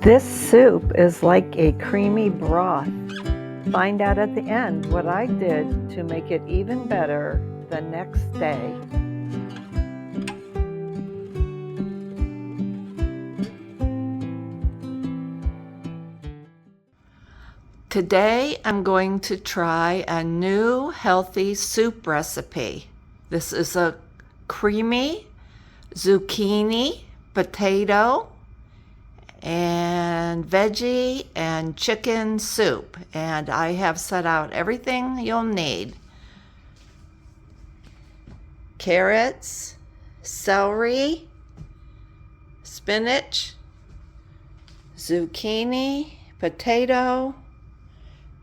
This soup is like a creamy broth. Find out at the end what I did to make it even better the next day. Today I'm going to try a new healthy soup recipe. This is a creamy zucchini, potato, and veggie and chicken soup. And I have set out everything you'll need. Carrots, celery, spinach, zucchini, potato,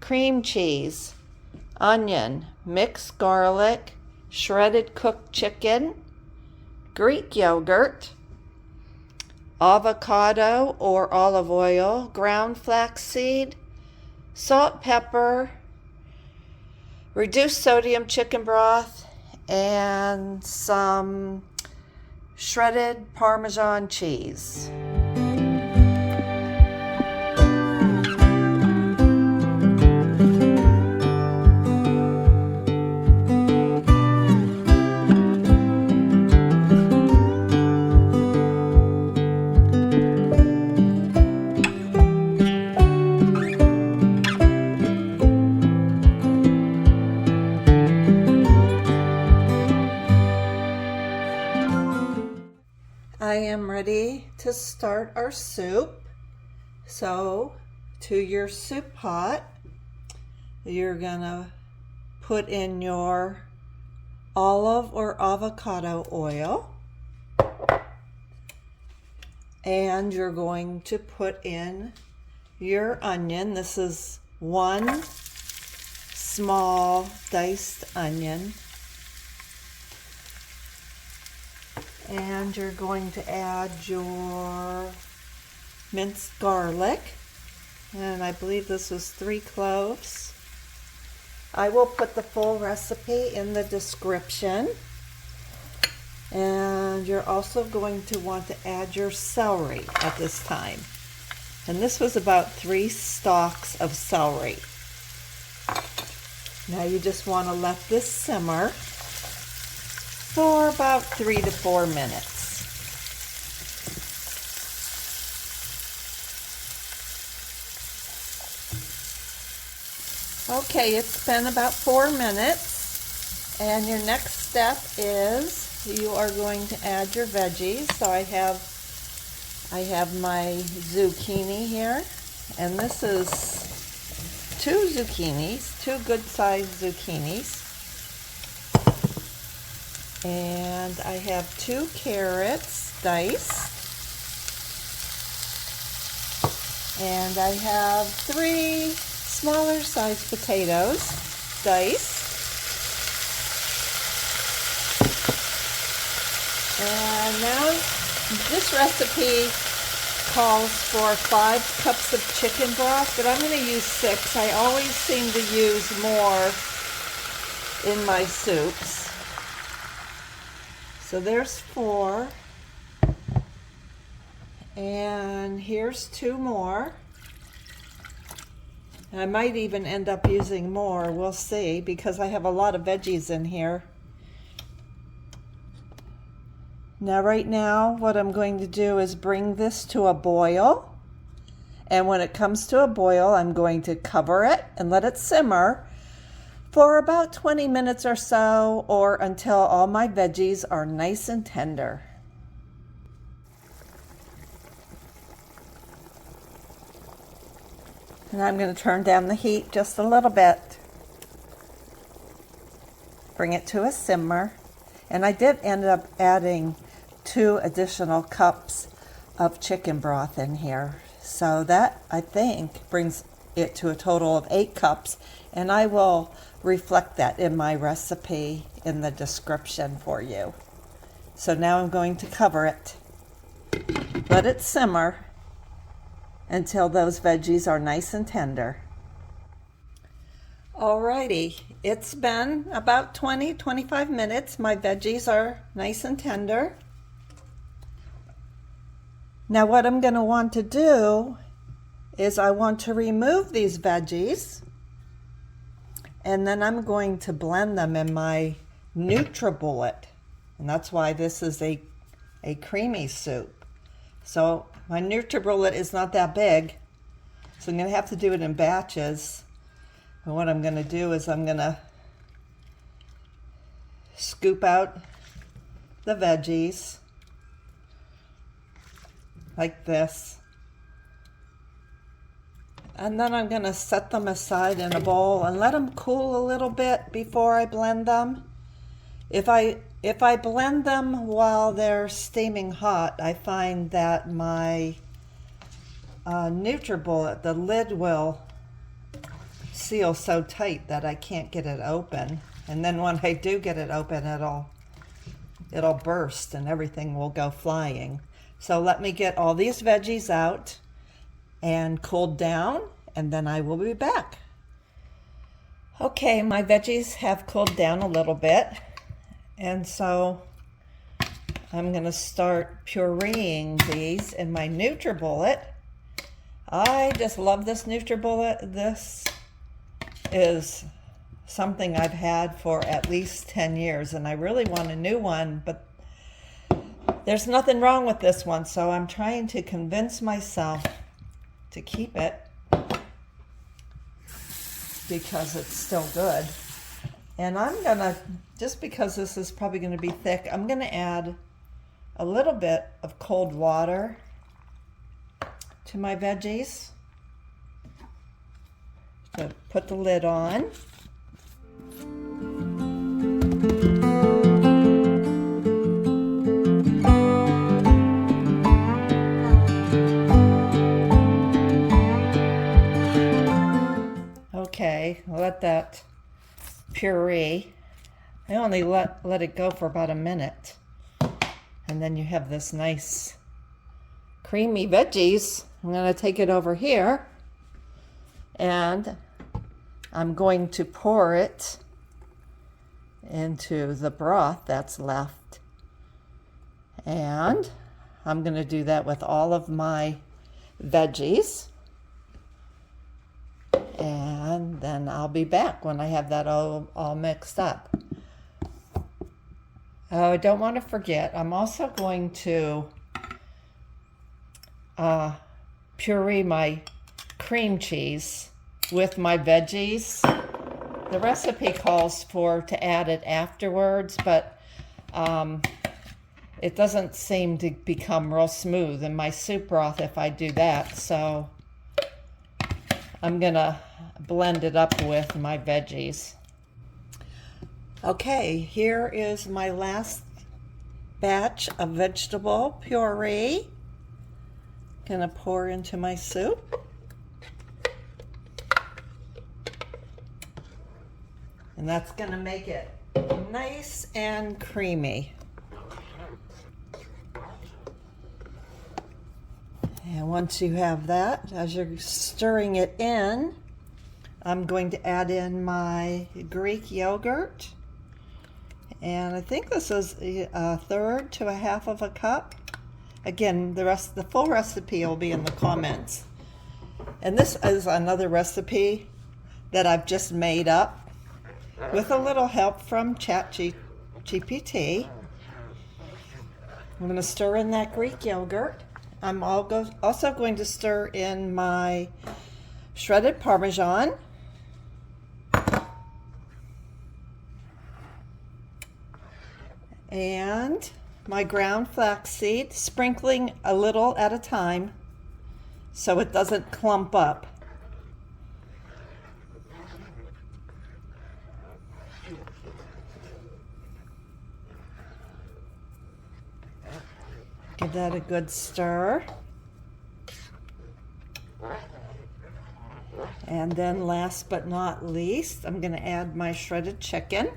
cream cheese, onion, mixed garlic, shredded cooked chicken, Greek yogurt, avocado or olive oil, ground flaxseed, salt, pepper, reduced sodium chicken broth, and some shredded Parmesan cheese. I am ready to start our soup. So to your soup pot, you're gonna put in your olive or avocado oil, and you're going to put in your onion. This is one small diced onion. And you're going to add your minced garlic, and I believe this was 3 cloves. I will put the full recipe in the description. And you're also going to want to add your celery at this time. And this was about 3 stalks of celery. Now you just want to let this simmer for about 3 to 4 minutes. Okay, it's been about 4 minutes, and your next step is you are going to add your veggies. So I have my zucchini here, and this is 2 zucchinis, 2 good-sized zucchinis. And I have 2 carrots diced, and I have 3 smaller sized potatoes diced, and now this recipe calls for 5 cups of chicken broth, but I'm going to use 6. I always seem to use more in my soups. So there's 4, and here's 2 more. I might even end up using more, we'll see, because I have a lot of veggies in here. Now right now what I'm going to do is bring this to a boil, and when it comes to a boil I'm going to cover it and let it simmer for about 20 minutes or so, or until all my veggies are nice and tender. And I'm going to turn down the heat just a little bit. Bring it to a simmer. And I did end up adding 2 additional cups of chicken broth in here. So that, I think, brings it to a total of 8 cups. And I will reflect that in my recipe in the description for you. So now I'm going to cover it. Let it simmer until those veggies are nice and tender. Alrighty, it's been about 20-25 minutes. My veggies are nice and tender. Now what I'm going to want to do is I want to remove these veggies, and then I'm going to blend them in my NutriBullet. And that's why this is a creamy soup. So my NutriBullet is not that big, so I'm going to have to do it in batches. And what I'm going to do is I'm going to scoop out the veggies like this. And then I'm going to set them aside in a bowl and let them cool a little bit before I blend them. If I blend them while they're steaming hot, I find that my NutriBullet, the lid will seal so tight that I can't get it open. And then when I do get it open, it'll burst and everything will go flying. So let me get all these veggies out and cooled down, and then I will be back. Okay, my veggies have cooled down a little bit, and so I'm going to start pureeing these in my NutriBullet. I just love this NutriBullet. This is something I've had for at least 10 years, and I really want a new one, but there's nothing wrong with this one, so I'm trying to convince myself to keep it because it's still good. And I'm gonna, just because this is probably gonna be thick, I'm gonna add a little bit of cold water to my veggies. So put the lid on. Okay, let that puree. I only let it go for about a minute. And then you have this nice creamy veggies. I'm going to take it over here and I'm going to pour it into the broth that's left. And I'm going to do that with all of my veggies. And then I'll be back when I have that all mixed up. Oh, I don't want to forget, I'm also going to puree my cream cheese with my veggies. The recipe calls for to add it afterwards, but it doesn't seem to become real smooth in my soup broth if I do that. So I'm gonna blend it up with my veggies. Okay, here is my last batch of vegetable puree. Gonna pour into my soup. And that's gonna make it nice and creamy. And once you have that, as you're stirring it in, I'm going to add in my Greek yogurt. And I think this is a third to a half of a cup. Again, the full recipe will be in the comments. And this is another recipe that I've just made up with a little help from ChatGPT. I'm going to stir in that Greek yogurt. I'm also going to stir in my shredded Parmesan. And my ground flaxseed, sprinkling a little at a time so it doesn't clump up. Give that a good stir. And then last but not least, I'm going to add my shredded chicken.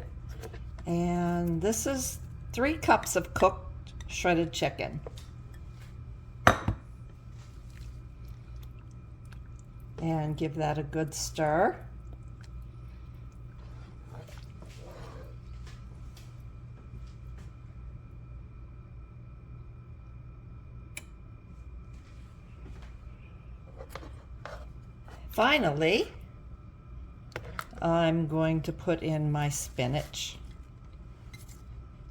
And this is 3 cups of cooked shredded chicken. And give that a good stir. Finally, I'm going to put in my spinach.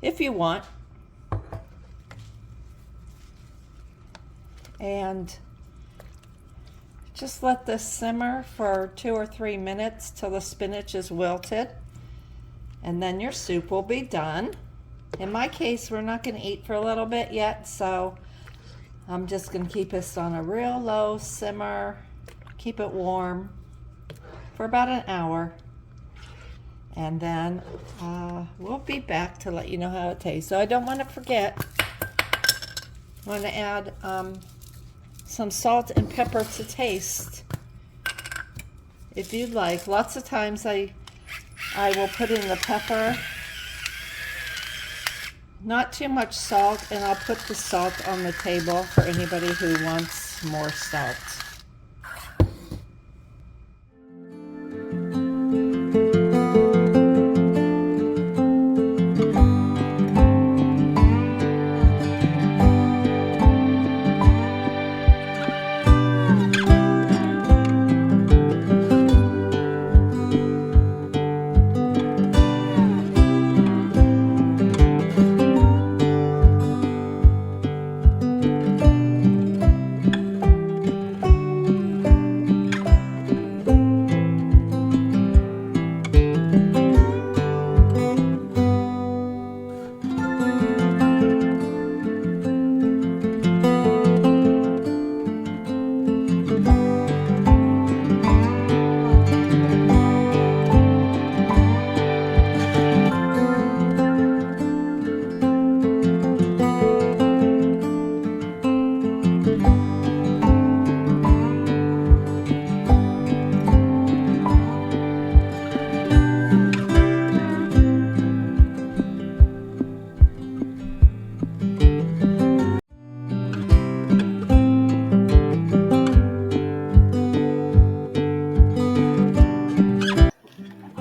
If you want. And just let this simmer for 2 or 3 minutes till the spinach is wilted. And then your soup will be done. In my case, we're not going to eat for a little bit yet, so I'm just going to keep this on a real low simmer, keep it warm for about an hour. And then we'll be back to let you know how it tastes. So I don't want to forget, I want to add some salt and pepper to taste, if you'd like. Lots of times I will put in the pepper, not too much salt, and I'll put the salt on the table for anybody who wants more salt.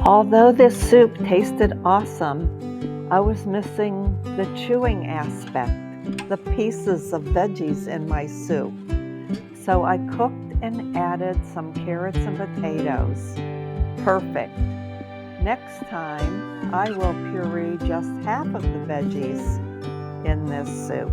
Although this soup tasted awesome, I was missing the chewing aspect, the pieces of veggies in my soup. So I cooked and added some carrots and potatoes. Perfect. Next time, I will puree just half of the veggies in this soup.